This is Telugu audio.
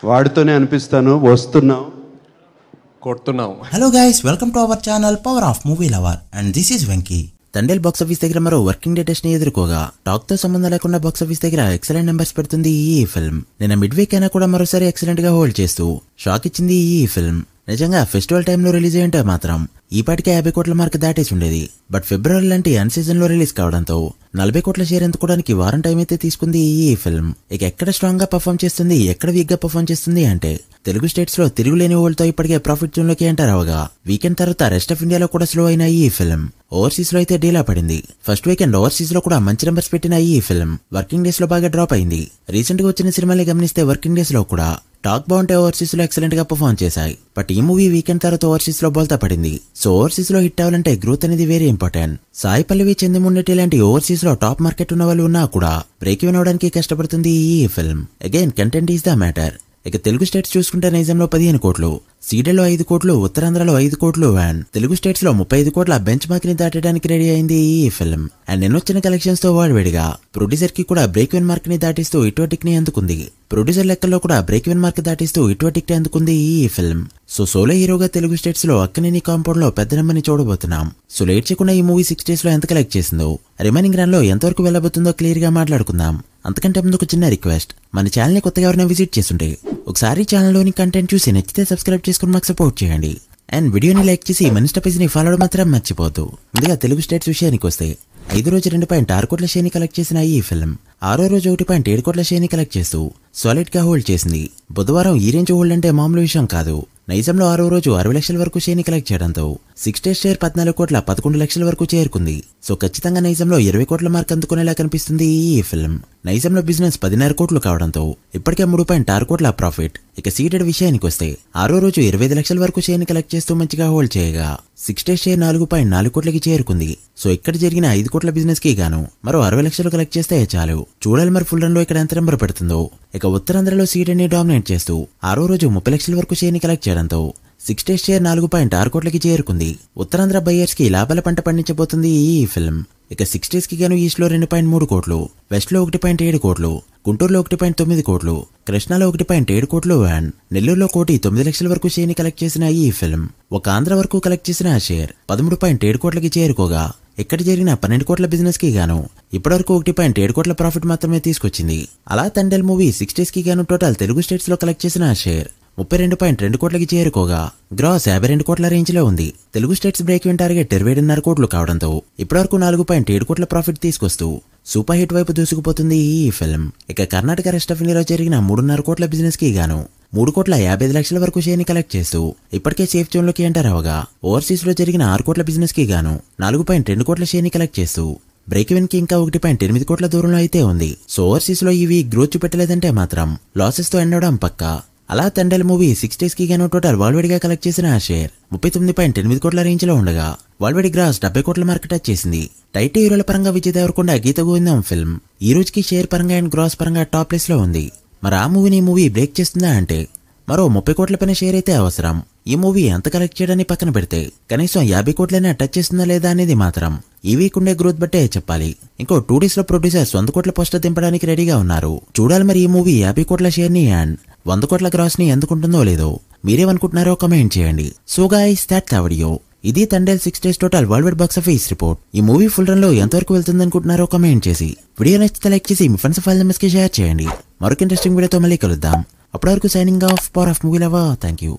వాడితోనే అనిపిస్తాను వస్తున్నాం కొడుతున్నాం. Hello guys, welcome to our channel power of movie lover and this is Venky. Thandel box office దగ్గర మరో వర్కింగ్ డే టెస్ట్ ని ఎదుర్కోగా టాక్ తో సంబంధం లేకుండా బాక్స్ ఆఫీస్ దగ్గర ఎక్సలెంట్ నెంబర్స్ పెడుతుంది ఈ ఫిల్మ్. నిన్న మిడ్ వీక్ అయినా కూడా మరోసారి ఎక్సలెంట్ గా హోల్డ్ చేస్తూ షాక్ ఇచ్చింది ఈ ఫిల్మ్. నిజంగా ఫెస్టివల్ టైంలో రిలీజ్ అయ్యంటే మాత్రం ఈ పాటికే 50 కోట్ల మార్క్ దాటేసి ఉండేది. బట్ ఫిబ్రవరి లాంటి అన్ సీజన్ లో రిలీజ్ కావడంతో 40 కోట్ల షేర్ ఎందుకోవడానికి వారం టైం అయితే తీసుకుంది ఈ ఫిల్మ్. ఇక ఎక్కడ స్ట్రాంగ్ గా పర్ఫార్మ్ చేస్తుంది, ఎక్కడ వీక్ గా పర్ఫార్మ్ చేస్తుంది అంటే తెలుగు స్టేట్స్ లో తిరుగులేని ఓల్డ్ తో ఇప్పటికే ప్రాఫిట్ జోన్ లోకి ఎంటర్ అవగా వీకెండ్ తర్వాత రెస్ట్ ఆఫ్ ఇండియాలో కూడా స్లో అయిన ఈ ఫిల్మ్ ఓవర్సీస్ లో అయితే డీలా పడింది. ఫస్ట్ వీకెండ్ ఓవర్సీస్ లో కూడా మంచి నెంబర్స్ పెట్టిన ఈ ఫిల్మ్ వర్కింగ్ డేస్ లో బాగా డ్రాప్ అయింది. రీసెంట్ గా వచ్చిన సినిమాల్ని గమనిస్తే వర్కింగ్ డేస్ లో కూడా టాక్ బాగుంటే ఓవర్సీస్ లో ఎక్సలెంట్ గా పర్ఫార్మ్ చేశాయి. బట్ ఈ మూవీ వీకెండ్ తర్వాత ఓవర్సీస్ లో బోల్తా పడింది. సో ఓవర్సీస్ లో హిట్ అవ్వాలంటే గ్రోత్ అనేది వెరీ ఇంపార్టెంట్. సాయి పల్లవి, చంద్రముండెట్టి లాంటి ఓవర్సీస్ లో టాప్ మార్కెట్ ఉన్న వాళ్ళు ఉన్నా కూడా బ్రేక్ ఈవెన్ అవడానికి కష్టపడుతుంది ఈ film. Again content is the matter. ఇక తెలుగు స్టేట్స్ చూసుకుంటే నైజంలో 15 కోట్లు, సీడెల్లో 5 కోట్లు, ఉత్తరాంధ్రలో 5 కోట్లు అండ్ తెలుగు స్టేట్స్ లో 35 కోట్ల బెంచ్ మార్క్ ని దాటడానికి రెడీ అయింది ఈ ఫిల్మ్. అండ్ నిన్నొచ్చిన కలెక్షన్స్ తో వాడివేడిగా ప్రొడ్యూసర్ కి కూడా బ్రేక్ ఈవెన్ మార్క్ ని దాటిస్తూ ఇటువటిక్ ని అందుకుంది. ప్రొడ్యూసర్ లెక్కల్లో కూడా బ్రేక్ ఈవెన్ మార్క్ దాటిస్తూ ఇటువటిక్ ని అందుకుంది ఈ ఫిల్మ్. సో సోలో హీరోగా తెలుగు స్టేట్స్ లో అక్కనేని కాంపౌండ్ లో పెద్ద నెంబర్ని చూడబోతున్నాం. సో లేట్ చేయకుండా ఈ మూవీ 6 days లో ఎంత కలెక్ట్ చేసిందో, రిమైనింగ్ రన్ లో ఎంతవరకు వెళ్ళబోతుందో క్లియర్ గా మాట్లాడుకుందాం. అంతకంటే ముందు ఒక చిన్న రిక్వెస్ట్, మన ఛానల్ ని కొత్తగా ఎవరైనా విజిట్ చేస్తుంటే ఒకసారి ఛానల్లోని కంటెంట్ చూసి నచ్చితే సబ్స్క్రైబ్ చేసుకుని మాకు సపోర్ట్ చేయండి. అండ్ వీడియోని లైక్ చేసి మన ఇన్స్టా పేజ్ ని ఫాలో అవడం మాత్రం మర్చిపోద్దు. ముందుగా తెలుగు స్టేట్స్ విషయానికి వస్తే 5వ రోజు 2.6 కోట్ల షేర్ ని కలెక్ట్ చేసిన ఈ ఫిల్మ్ 6వ రోజు 1.7 కోట్ల షేర్ ని కలెక్ట్ చేస్తూ సాలిడ్ గా హోల్డ్ చేసింది. బుధవారం ఈ రేంజ్ హోల్డ్ అంటే మామూలు విషయం కాదు. నైజంలో 6వ రోజు 60 లక్షల వరకు షేర్ ని కలెక్ట్ చేయడంతో 6 days షేర్ 14 కోట్ల 11 లక్షల వరకు చేరుకుంది. సో ఖచ్చితంగా నైజంలో 20 కోట్ల మార్క్ అందుకునేలా కనిపిస్తుంది ఈ ఫిల్మ్. నైజంలో బిజినెస్ 16 కోట్లు కావడంతో ఇప్పటికే 3.6 కోట్ల ప్రాఫిట్. ఇక సీడెడ్ విషయానికి వస్తే 6వ రోజు 25 లక్షల వరకు షేర్ ని కలెక్ట్ చేస్తూ మంచిగా హోల్డ్ చేయగా 6 days షేర్ 4.4 కోట్లకి చేరుకుంది. సో ఇక్కడ జరిగిన 5 కోట్ల బిజినెస్ కి గాను మరో 60 లక్షలు కలెక్ట్ చేస్తే చాలు. చూడాలి మరి ఫుల్ రన్ లో ఇక్కడ ఎంత నెంబర్ పెడుతుందో. ఇక ఉత్తరాంధ్రలో సీడెడ్ ని డామినేట్ చేస్తూ 6వ రోజు 30 లక్షల వరకు షేర్ ని కలెక్ట్ చేయడంతో 6 days షేర్ 4.6 కోట్లకి చేరుకుంది. ఉత్తరాంధ్ర బయ్యర్స్ కి లాభాల పంట పండించబోతుంది ఈ ఫిల్మ్. ఇక 6 days కి గాను ఈస్ట్ లో 2.3 కోట్లు, వెస్ట్ లో 1.7 కోట్లు, గుంటూరులో 1.9 కోట్లు, కృష్ణాలో 1.7 కోట్లు అండ్ నెల్లూరులో 1.9 లక్షల వరకు షేర్ ని కలెక్ట్ చేసిన ఈ ఫిల్మ్ ఒక ఆంధ్ర వరకు కలెక్ట్ చేసిన షేర్ 13.7 కోట్లకి చేరుకోగా ఇక్కడ జరిగిన 12 కోట్ల బిజినెస్ కి గాను ఇప్పటివరకు 1.7 కోట్ల ప్రాఫిట్ మాత్రమే తీసుకొచ్చింది. అలా తండేల్ మూవీ 6 days కి గాను టోటల్ తెలుగు స్టేట్స్ లో కలెక్ట్ చేసిన షేర్ 32.2 కోట్లకి చేరుకోగా గ్రాస్ 52 కోట్ల రేంజ్ లో ఉంది. Telugu states break even target 27.5 కోట్లు కావడంతో ఇప్పటివరకు 4.7 కోట్ల ప్రాఫిట్ తీసుకొస్తూ సూపర్ హిట్ వైపు దూసుకుపోతుంది ఈ ఫిల్మ్. ఇక కర్ణాటక రెస్ట్ ఆఫ్ ఇండియాలో జరిగిన 3.5 కోట్ల బిజినెస్ కి గాను 3.55 లక్షల వరకు షేర్ ని కలెక్ట్ చేస్తూ ఇప్పటికే సేఫ్ జోన్ లోకి ఎంటర్ అవగా ఓవర్సీస్ లో జరిగిన 6 కోట్ల బిజినెస్ కి గాను 4.2 కోట్ల షేర్ ని కలెక్ట్ చేస్తూ బ్రేక్ ఈవెన్ కి ఇంకా 1.8 కోట్ల దూరంలో అయితే ఉంది. సో ఓవర్సీస్ లో ఈ వీక్ గ్రోత్ చూపెట్టలేదంటే మాత్రం లాసెస్ తో ఎండ్ అవడం పక్కా. అలా తండేల్ మూవీ 6 days కి గాను టోటల్ వరల్డ్ గా కలెక్ట్ చేసిన షేర్ 39.8 కోట్ల రేంజ్ లో ఉండగా వరల్డ్ గ్రాస్ 70 కోట్ల మార్కెట్ టచ్ చేసింది. టైట్ హీరోల పరంగా విజయ్ దేవరకొండ, గీత గోవిందం ఫిల్మ్ ఈ రోజుకి షేర్ పరంగా అండ్ గ్రాస్ పరంగా టాప్ ప్లేస్ లో ఉంది. మరి ఆ మూవీ బ్రేక్ చేస్తుందా అంటే మరో 30 కోట్ల పైన షేర్ అయితే అవసరం. ఈ మూవీ ఎంత కలెక్ట్ చేయడాన్ని పక్కన పెడితే కనీసం 50 కోట్లైనా టచ్ చేస్తుందా లేదా అనేది మాత్రం ఈ వీక్ ఉండే గ్రోత్ బట్టే చెప్పాలి. ఇంకో 2 days లో ప్రొడ్యూసర్స్ 100 కోట్ల పోస్టర్ దింపడానికి రెడీగా ఉన్నారు. చూడాలి మరి ఈ మూవీ 50 కోట్ల షేర్ ని అండ్ 100 కోట్ల గ్రాస్ ని ఎందుకుంటుందో లేదో మీరేమనుకుంటున్నారో కమెంట్ చేయండి. So guys that's the video. ఇది Thandel 6 days total worldwide box office report. ఈ మూవీ ఫుల్ రన్ లో ఎంతవరకు వెళ్తుంది అనుకుంటున్నారో కమెంట్ చేసి వీడియో నచ్చితే లైక్ చేసి మీ ఫ్రెండ్స్ ఫైల్ మెంబర్స్ కి షేర్ చేయండి. మరొక ఇంట్రెస్టింగ్ వీడియోతో మళ్ళీ కలుద్దాం. అప్పటివరకు signing off power of movie lover. Thank you.